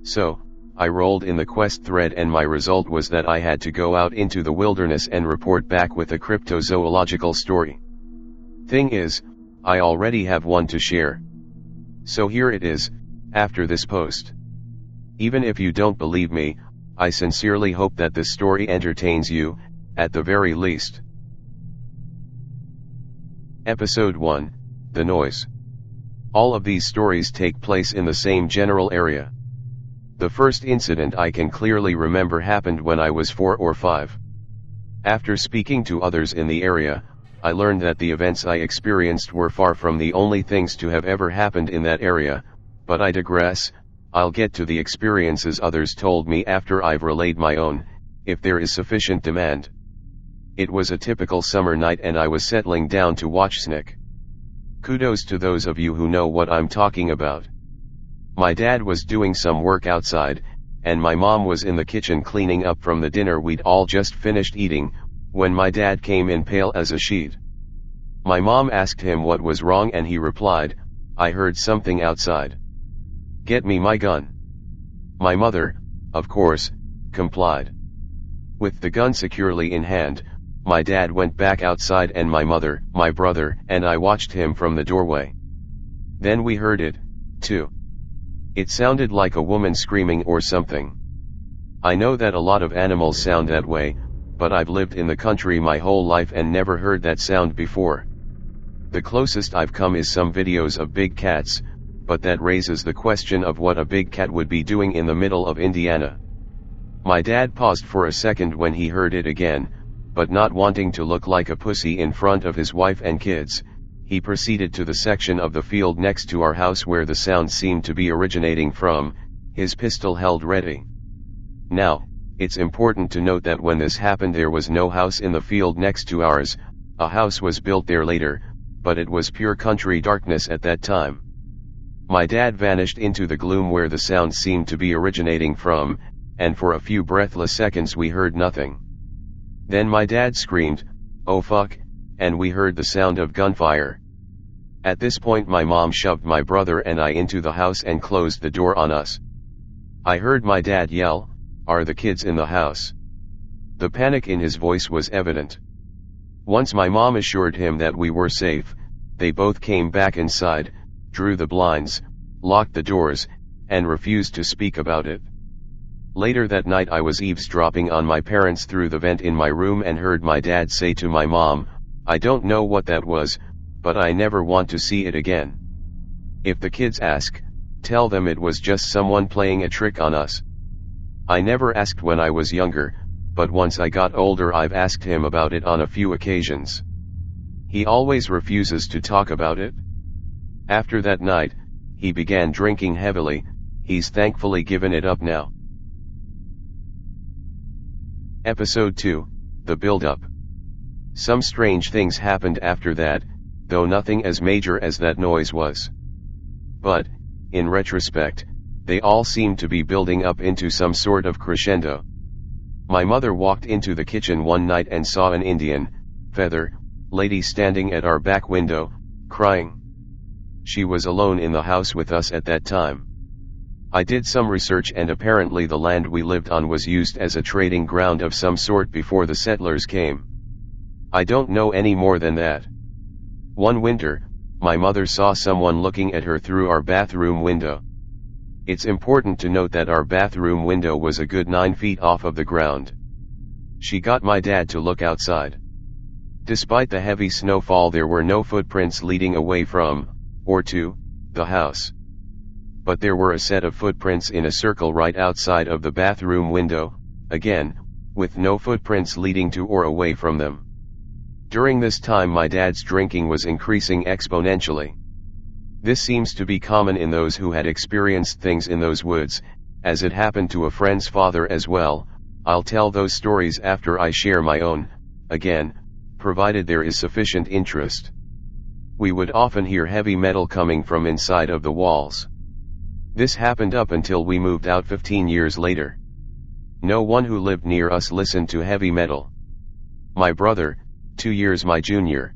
So, I rolled in the quest thread and my result was that I had to go out into the wilderness and report back with a cryptozoological story. Thing is, I already have one to share. So here it is, after this post. Even if you don't believe me, I sincerely hope that this story entertains you, at the very least. Episode 1, The Noise. All of these stories take place in the same general area. The first incident I can clearly remember happened when I was 4 or 5. After speaking to others in the area, I learned that the events I experienced were far from the only things to have ever happened in that area, but I digress. I'll get to the experiences others told me after I've relayed my own, if there is sufficient demand. It was a typical summer night and I was settling down to watch Snick. Kudos to those of you who know what I'm talking about. My dad was doing some work outside, and my mom was in the kitchen cleaning up from the dinner we'd all just finished eating, when my dad came in pale as a sheet. My mom asked him what was wrong and he replied, "I heard something outside. Get me my gun." My mother, of course, complied. With the gun securely in hand, my dad went back outside and my mother, my brother, and I watched him from the doorway. Then we heard it, too. It sounded like a woman screaming or something. I know that a lot of animals sound that way, but I've lived in the country my whole life and never heard that sound before. The closest I've come is some videos of big cats, but that raises the question of what a big cat would be doing in the middle of Indiana. My dad paused for a second when he heard it again, but not wanting to look like a pussy in front of his wife and kids, he proceeded to the section of the field next to our house where the sound seemed to be originating from, his pistol held ready. Now, it's important to note that when this happened there was no house in the field next to ours. A house was built there later, but it was pure country darkness at that time. My dad vanished into the gloom where the sound seemed to be originating from, and for a few breathless seconds we heard nothing. Then my dad screamed, "Oh fuck," and we heard the sound of gunfire. At this point my mom shoved my brother and I into the house and closed the door on us. I heard my dad yell, "Are the kids in the house?" The panic in his voice was evident. Once my mom assured him that we were safe, they both came back inside, drew the blinds, locked the doors, and refused to speak about it. Later that night I was eavesdropping on my parents through the vent in my room and heard my dad say to my mom, "I don't know what that was, but I never want to see it again. If the kids ask, tell them it was just someone playing a trick on us." I never asked when I was younger, but once I got older I've asked him about it on a few occasions. He always refuses to talk about it. After that night, he began drinking heavily. He's thankfully given it up now. Episode 2, The Build-Up. Some strange things happened after that, though nothing as major as that noise was. But, in retrospect, they all seemed to be building up into some sort of crescendo. My mother walked into the kitchen one night and saw an Indian feather lady standing at our back window, crying. She was alone in the house with us at that time. I did some research and apparently the land we lived on was used as a trading ground of some sort before the settlers came. I don't know any more than that. One winter, my mother saw someone looking at her through our bathroom window. It's important to note that our bathroom window was a good 9 feet off of the ground. She got my dad to look outside. Despite the heavy snowfall there were no footprints leading away from, or to, the house. But there were a set of footprints in a circle right outside of the bathroom window, again, with no footprints leading to or away from them. During this time my dad's drinking was increasing exponentially. This seems to be common in those who had experienced things in those woods, as it happened to a friend's father as well. I'll tell those stories after I share my own, again, provided there is sufficient interest. We would often hear heavy metal coming from inside of the walls. This happened up until we moved out 15 years later. No one who lived near us listened to heavy metal. My brother, 2 years my junior,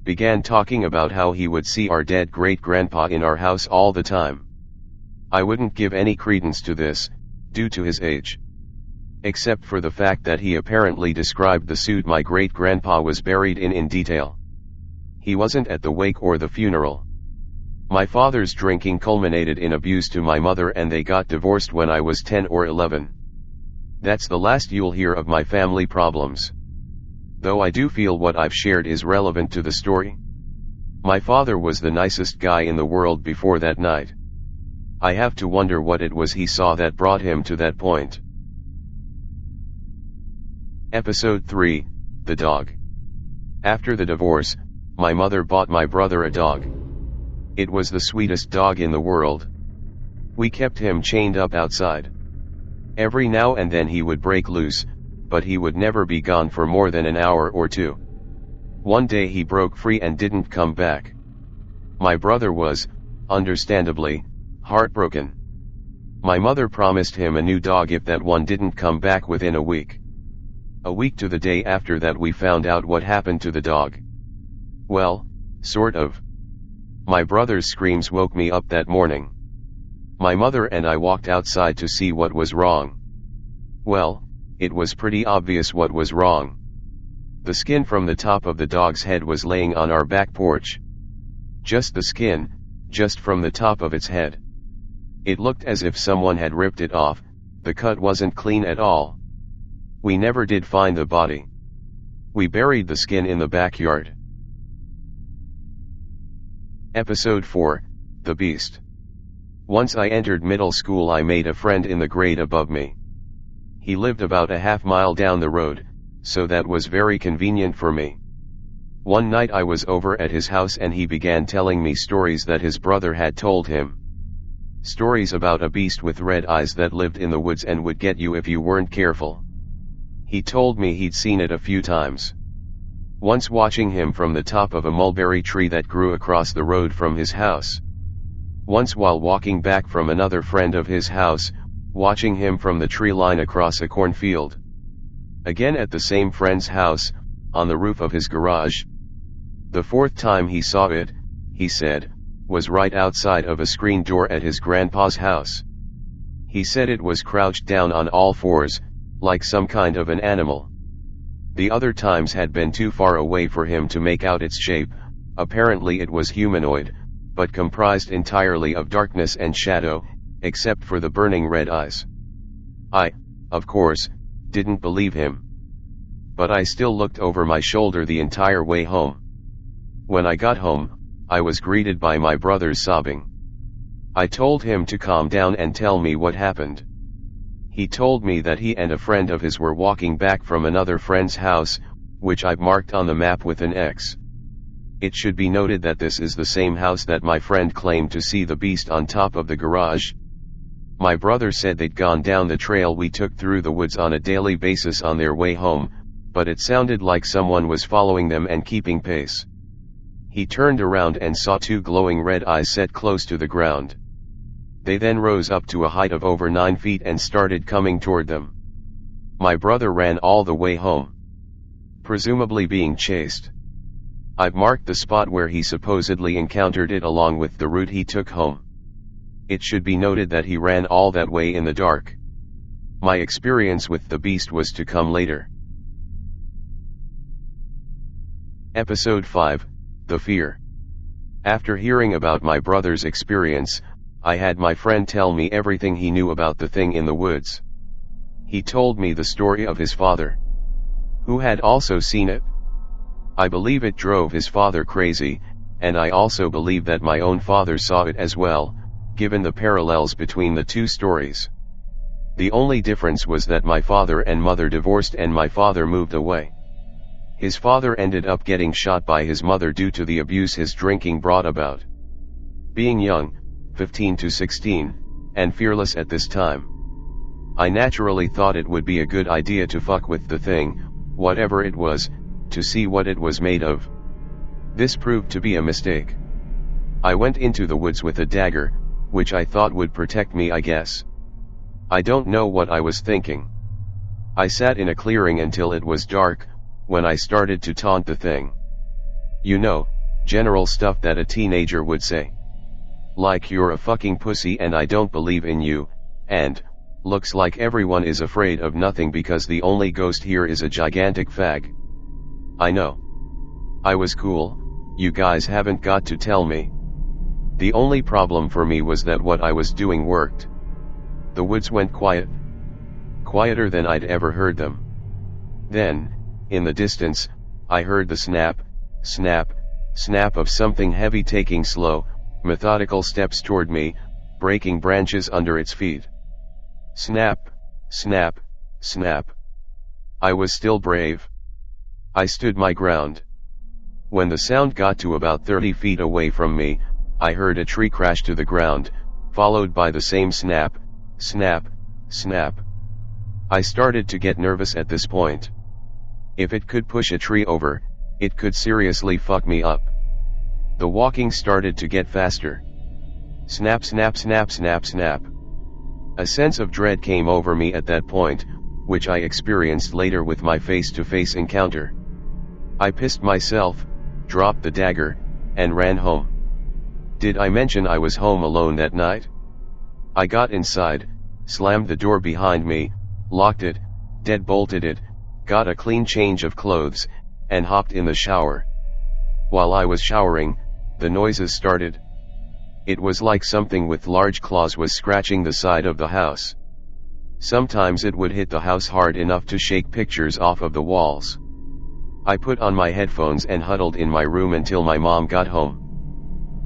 began talking about how he would see our dead great-grandpa in our house all the time. I wouldn't give any credence to this, due to his age. Except for the fact that he apparently described the suit my great-grandpa was buried in detail. He wasn't at the wake or the funeral. My father's drinking culminated in abuse to my mother and they got divorced when I was 10 or 11. That's the last you'll hear of my family problems. Though I do feel what I've shared is relevant to the story. My father was the nicest guy in the world before that night. I have to wonder what it was he saw that brought him to that point. Episode 3, The Dog. After the divorce, my mother bought my brother a dog. It was the sweetest dog in the world. We kept him chained up outside. Every now and then he would break loose, but he would never be gone for more than an hour or two. One day he broke free and didn't come back. My brother was, understandably, heartbroken. My mother promised him a new dog if that one didn't come back within a week. A week to the day after that we found out what happened to the dog. Well, sort of. My brother's screams woke me up that morning. My mother and I walked outside to see what was wrong. Well, it was pretty obvious what was wrong. The skin from the top of the dog's head was laying on our back porch. Just the skin, just from the top of its head. It looked as if someone had ripped it off. The cut wasn't clean at all. We never did find the body. We buried the skin in the backyard. Episode 4, The Beast. Once I entered middle school I made a friend in the grade above me. He lived about a half-mile down the road, so that was very convenient for me. One night I was over at his house and he began telling me stories that his brother had told him. Stories about a beast with red eyes that lived in the woods and would get you if you weren't careful. He told me he'd seen it a few times. Once watching him from the top of a mulberry tree that grew across the road from his house. Once while walking back from another friend of his house, watching him from the tree line across a cornfield. Again at the same friend's house, on the roof of his garage. The fourth time he saw it, he said, was right outside of a screen door at his grandpa's house. He said it was crouched down on all fours, like some kind of an animal. The other times had been too far away for him to make out its shape. Apparently it was humanoid, but comprised entirely of darkness and shadow, except for the burning red eyes. I, of course, didn't believe him. But I still looked over my shoulder the entire way home. When I got home, I was greeted by my brother's sobbing. I told him to calm down and tell me what happened. He told me that he and a friend of his were walking back from another friend's house, which I've marked on the map with an X. It should be noted that this is the same house that my friend claimed to see the beast on top of the garage. My brother said they'd gone down the trail we took through the woods on a daily basis on their way home, but it sounded like someone was following them and keeping pace. He turned around and saw two glowing red eyes set close to the ground. They then rose up to a height of over 9 feet and started coming toward them. My brother ran all the way home, presumably being chased. I've marked the spot where he supposedly encountered it along with the route he took home. It should be noted that he ran all that way in the dark. My experience with the beast was to come later. Episode 5, The Fear. After hearing about my brother's experience, I had my friend tell me everything he knew about the thing in the woods. He told me the story of his father, who had also seen it. I believe it drove his father crazy, and I also believe that my own father saw it as well, given the parallels between the two stories. The only difference was that my father and mother divorced and my father moved away. His father ended up getting shot by his mother due to the abuse his drinking brought about. Being young, 15 to 16, and fearless at this time, I naturally thought it would be a good idea to fuck with the thing, whatever it was, to see what it was made of. This proved to be a mistake. I went into the woods with a dagger, which I thought would protect me, I guess. I don't know what I was thinking. I sat in a clearing until it was dark, when I started to taunt the thing. You know, general stuff that a teenager would say. like you're a fucking pussy and I don't believe in you, and, looks like everyone is afraid of nothing because the only ghost here is a gigantic fag. I know. I was cool, you guys haven't got to tell me. The only problem for me was that what I was doing worked. The woods went quiet. Quieter than I'd ever heard them. Then, in the distance, I heard the snap, snap, snap of something heavy taking slow, methodical steps toward me, breaking branches under its feet. Snap, snap, snap. I was still brave. I stood my ground. When the sound got to about 30 feet away from me, I heard a tree crash to the ground, followed by the same snap, snap, snap. I started to get nervous at this point. If it could push a tree over, it could seriously fuck me up. The walking started to get faster. Snap, snap, snap, snap, snap. A sense of dread came over me at that point, which I experienced later with my face-to-face encounter. I pissed myself, dropped the dagger, and ran home. Did I mention I was home alone that night? I got inside, slammed the door behind me, locked it, deadbolted it, got a clean change of clothes, and hopped in the shower. While I was showering, the noises started. It was like something with large claws was scratching the side of the house. Sometimes it would hit the house hard enough to shake pictures off of the walls. I put on my headphones and huddled in my room until my mom got home.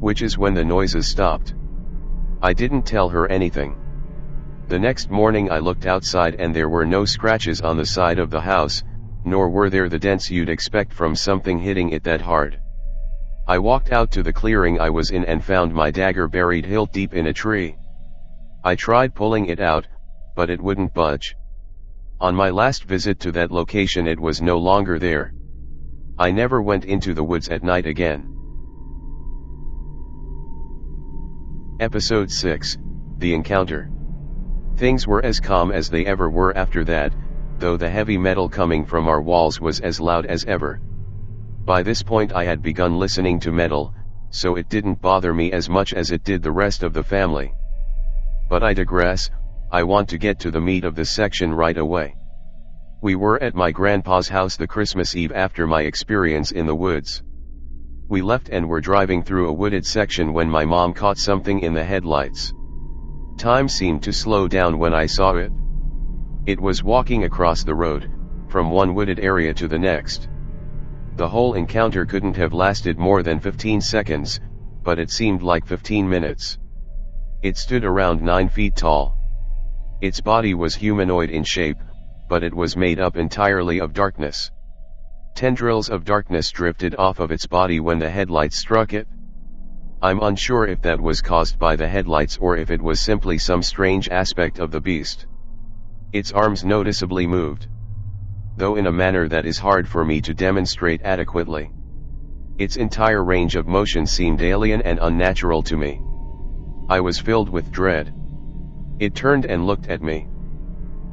Which is when the noises stopped. I didn't tell her anything. The next morning I looked outside and there were no scratches on the side of the house, nor were there the dents you'd expect from something hitting it that hard. I walked out to the clearing I was in and found my dagger buried hilt deep in a tree. I tried pulling it out, but it wouldn't budge. On my last visit to that location it was no longer there. I never went into the woods at night again. Episode 6, The Encounter. Things were as calm as they ever were after that, though the heavy metal coming from our walls was as loud as ever. By this point I had begun listening to metal, so it didn't bother me as much as it did the rest of the family. But I digress, I want to get to the meat of this section right away. We were at my grandpa's house the Christmas Eve after my experience in the woods. We left and were driving through a wooded section when my mom caught something in the headlights. Time seemed to slow down when I saw it. It was walking across the road, from one wooded area to the next. The whole encounter couldn't have lasted more than 15 seconds, but it seemed like 15 minutes. It stood around 9 feet tall. Its body was humanoid in shape, but it was made up entirely of darkness. Tendrils of darkness drifted off of its body when the headlights struck it. I'm unsure if that was caused by the headlights or if it was simply some strange aspect of the beast. Its arms noticeably moved, though in a manner that is hard for me to demonstrate adequately. Its entire range of motion seemed alien and unnatural to me. I was filled with dread. It turned and looked at me.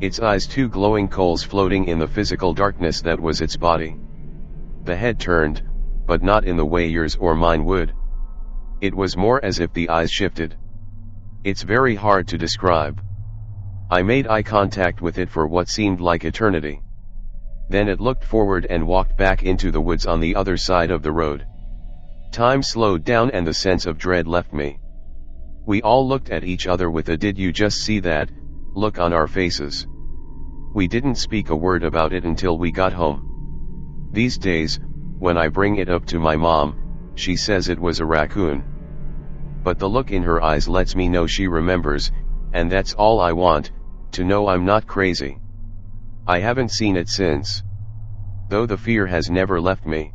Its eyes two glowing coals floating in the physical darkness that was its body. The head turned, but not in the way yours or mine would. It was more as if the eyes shifted. It's very hard to describe. I made eye contact with it for what seemed like eternity. Then it looked forward and walked back into the woods on the other side of the road. Time slowed down and the sense of dread left me. We all looked at each other with a "did you just see that" look on our faces. We didn't speak a word about it until we got home. These days, when I bring it up to my mom, she says it was a raccoon. But the look in her eyes lets me know she remembers, and that's all I want, to know I'm not crazy. I haven't seen it since, though the fear has never left me.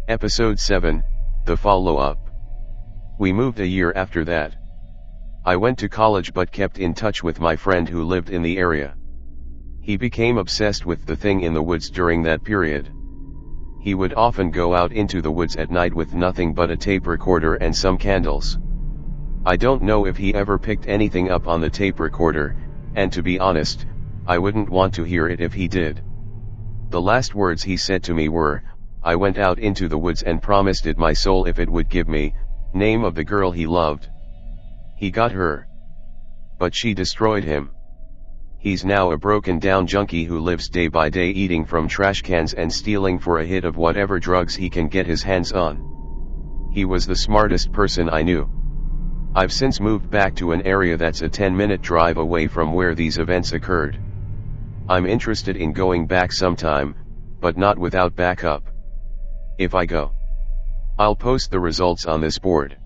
Episode 7, The Follow-Up. We moved a year after that. I went to college but kept in touch with my friend who lived in the area. He became obsessed with the thing in the woods during that period. He would often go out into the woods at night with nothing but a tape recorder and some candles. I don't know if he ever picked anything up on the tape recorder, and to be honest, I wouldn't want to hear it if he did. The last words he said to me were, I went out into the woods and promised it my soul if it would give me, name of the girl he loved. He got her. But she destroyed him. He's now a broken down junkie who lives day by day eating from trash cans and stealing for a hit of whatever drugs he can get his hands on. He was the smartest person I knew. I've since moved back to an area that's a 10-minute drive away from where these events occurred. I'm interested in going back sometime, but not without backup. If I go, I'll post the results on this board.